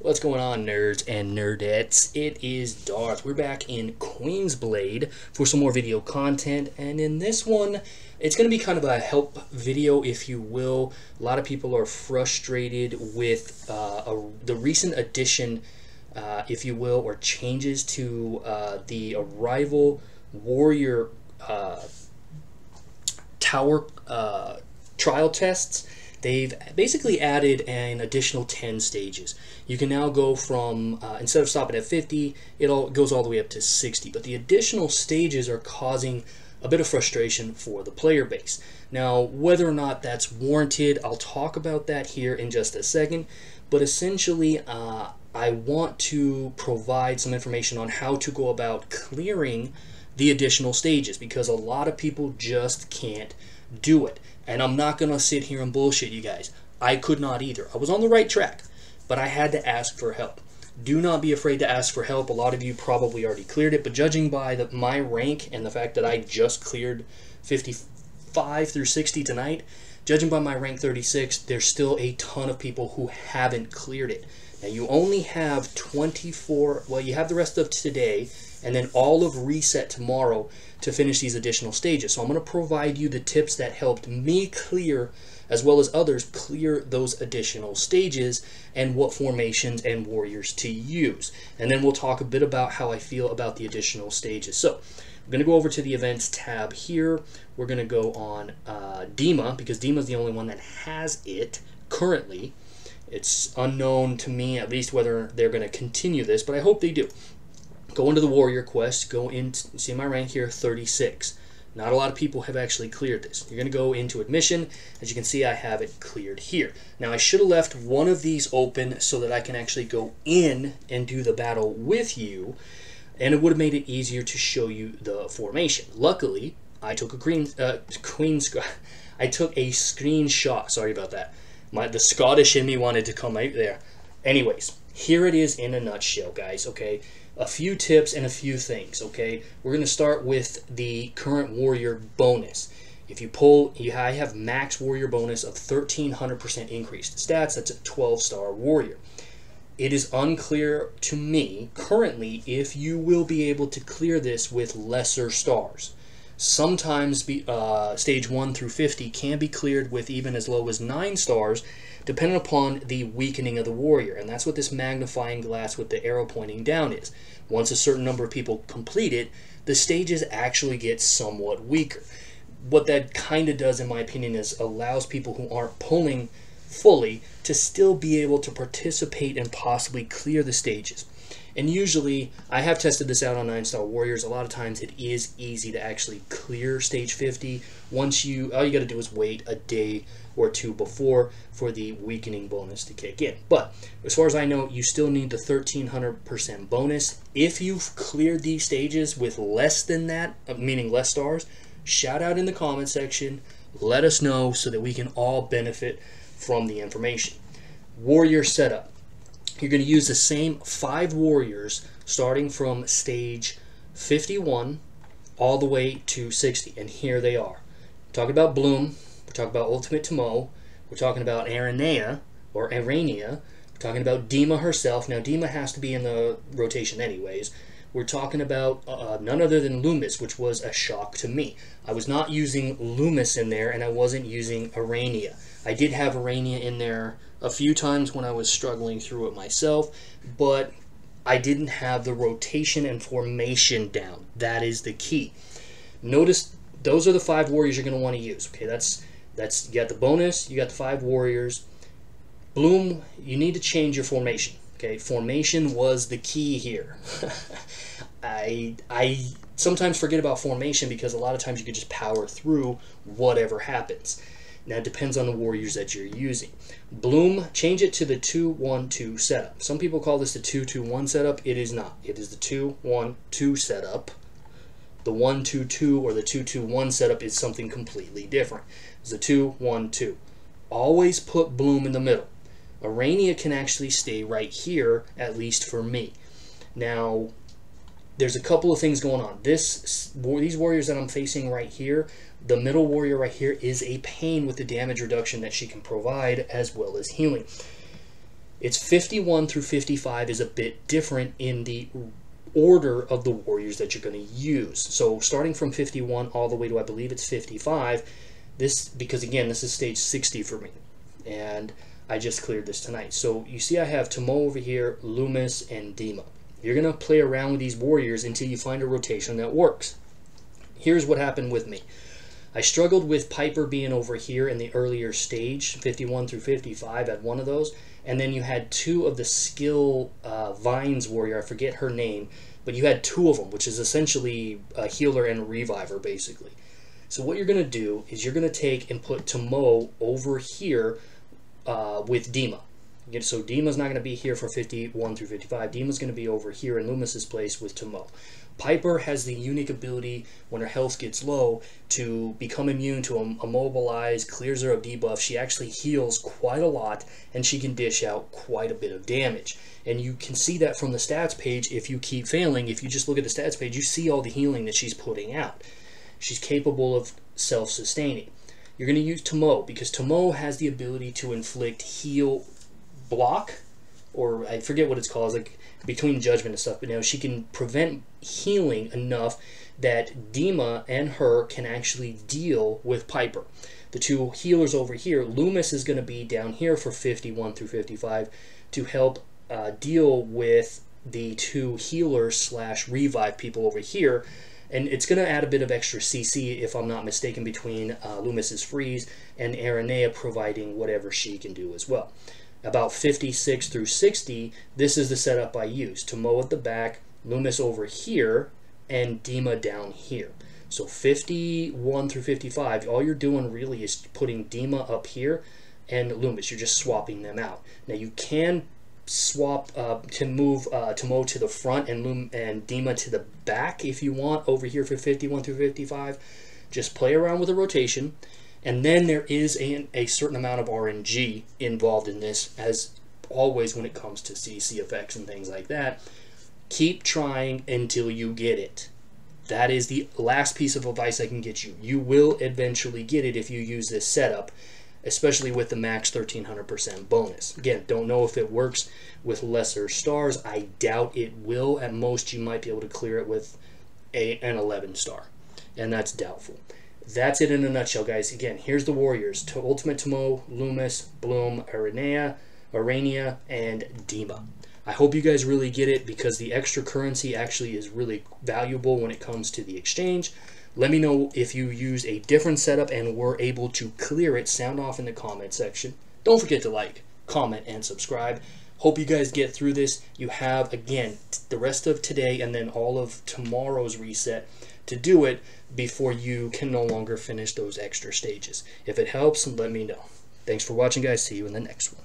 What's going on, nerds and nerdettes? It is Darth. We're back in Queensblade for some more video content, and in this one, it's going to be kind of a help video, if you will. A lot of people are frustrated with the recent addition, if you will, or changes to the Arrival Warrior Tower trial tests. They've basically added an additional 10 stages. You can now go from, instead of stopping at 50, it goes all the way up to 60. But the additional stages are causing a bit of frustration for the player base. Now, whether or not that's warranted, I'll talk about that here in just a second. But essentially, I want to provide some information on how to go about clearing the additional stages, because a lot of people just can't do it. And I'm not going to sit here and bullshit you guys. I could not either. I was on the right track, but I had to ask for help. Do not be afraid to ask for help. A lot of you probably already cleared it, but judging by my rank and the fact that I just cleared 55 through 60 tonight, judging by my rank 36, there's still a ton of people who haven't cleared it. Now, you only have 24, well, you have the rest of today, and then all of reset tomorrow to finish these additional stages. So I'm going to provide you the tips that helped me clear, as well as others, clear those additional stages and what formations and warriors to use. And then we'll talk a bit about how I feel about the additional stages. So I'm going to go over to the events tab here. We're going to go on Dima, because Dima is the only one that has it currently. It's unknown to me, at least, whether they're going to continue this, but I hope they do. Go into the warrior quest, go in, see my rank here, 36. Not a lot of people have actually cleared this. You're going to go into admission. As you can see, I have it cleared here. Now, I should have left one of these open so that I can actually go in and do the battle with you, and it would have made it easier to show you the formation. Luckily, I took a I took a screenshot. Sorry about that. The Scottish in me wanted to come out there. Anyways, here it is in a nutshell, guys, okay? A few tips and a few things, okay? We're going to start with the current warrior bonus. If you pull, I have max warrior bonus of 1,300% increased stats. That's a 12-star warrior. It is unclear to me currently if you will be able to clear this with lesser stars. Sometimes stage 1 through 50 can be cleared with even as low as 9 stars, depending upon the weakening of the warrior. And that's what this magnifying glass with the arrow pointing down is. Once a certain number of people complete it, the stages actually get somewhat weaker. What that kind of does, in my opinion, is allows people who aren't pulling fully to still be able to participate and possibly clear the stages. And usually, I have tested this out on 9-star warriors. A lot of times it is easy to actually clear stage 50. Once all you got to do is wait a day or two before for the weakening bonus to kick in. But as far as I know, you still need the 1,300% bonus. If you've cleared these stages with less than that, meaning less stars, shout out in the comment section. Let us know so that we can all benefit from the information. Warrior setup. You're going to use the same 5 warriors starting from stage 51 all the way to 60. And here they are. We're talking about Bloom. We're talking about Ultimate Tomo. We're talking about Aranea, or Arania. We're talking about Dima herself. Now, Dima has to be in the rotation anyways. We're talking about none other than Loomis, which was a shock to me. I was not using Loomis in there, and I wasn't using Arania. I did have Arania in there a few times when I was struggling through it myself, but I didn't have the rotation and formation down. That is the key. Notice those are the 5 warriors you're going to want to use. Okay, that's you got the bonus, you got the 5 warriors. Bloom, you need to change your formation. Okay, formation was the key here. I sometimes forget about formation because a lot of times you could just power through whatever happens. Now, it depends on the warriors that you're using. Bloom, change it to the 2-1-2 setup. Some people call this the 2-2-1 setup. It is not. It is the 2-1-2 setup. The 1-2-2 or the 2-2-1 setup is something completely different. It's the 2-1-2. Always put Bloom in the middle. Arania can actually stay right here, at least for me. Now, there's a couple of things going on. These warriors that I'm facing right here, the middle warrior right here is a pain with the damage reduction that she can provide, as well as healing. It's 51 through 55 is a bit different in the order of the warriors that you're going to use. So starting from 51 all the way to, I believe it's 55, this, because again, this is stage 60 for me, and I just cleared this tonight. So you see I have Tomo over here, Loomis, and Dima. You're going to play around with these warriors until you find a rotation that works. Here's what happened with me. I struggled with Piper being over here in the earlier stage, 51 through 55 at one of those, and then you had two of the skill Vines warrior, I forget her name, but you had two of them, which is essentially a healer and a reviver, basically. So what you're going to do is you're going to take and put Tomo over here with Dima. So Dima's not going to be here for 51 through 55. Dima's going to be over here in Loomis's place with Tomo. Piper has the unique ability, when her health gets low, to become immune to immobilize, clears her of debuff. She actually heals quite a lot, and she can dish out quite a bit of damage. And you can see that from the stats page if you keep failing. If you just look at the stats page, you see all the healing that she's putting out. She's capable of self-sustaining. You're going to use Tomo, because Tomo has the ability to inflict heal block, or I forget what it's called, like between judgment and stuff, but now she can prevent healing enough that Dima and her can actually deal with Piper. The two healers over here, Loomis is going to be down here for 51 through 55 to help deal with the two healers slash revive people over here, and it's going to add a bit of extra CC, if I'm not mistaken, between Loomis's freeze and Aranea providing whatever she can do as well. About 56 through 60, this is the setup I use. Tomo at the back, Loomis over here, and Dima down here. So 51 through 55, all you're doing really is putting Dima up here and Loomis. You're just swapping them out. Now you can swap to move Tomo to the front and Dima to the back if you want over here for 51 through 55. Just play around with the rotation. And then there is a certain amount of RNG involved in this, as always when it comes to CC effects and things like that. Keep trying until you get it. That is the last piece of advice I can get you. You will eventually get it if you use this setup, especially with the max 1300% bonus. Again, don't know if it works with lesser stars. I doubt it will. At most, you might be able to clear it with an 11 star, and that's doubtful. That's it in a nutshell, guys. Again, here's the warriors. Ultimate Tomo, Loomis, Bloom, Aranea, and Dima. I hope you guys really get it, because the extra currency actually is really valuable when it comes to the exchange. Let me know if you use a different setup and were able to clear it. Sound off in the comment section. Don't forget to like, comment, and subscribe. Hope you guys get through this. You have, again, the rest of today and then all of tomorrow's reset to do it before you can no longer finish those extra stages. If it helps, let me know. Thanks for watching, guys. See you in the next one.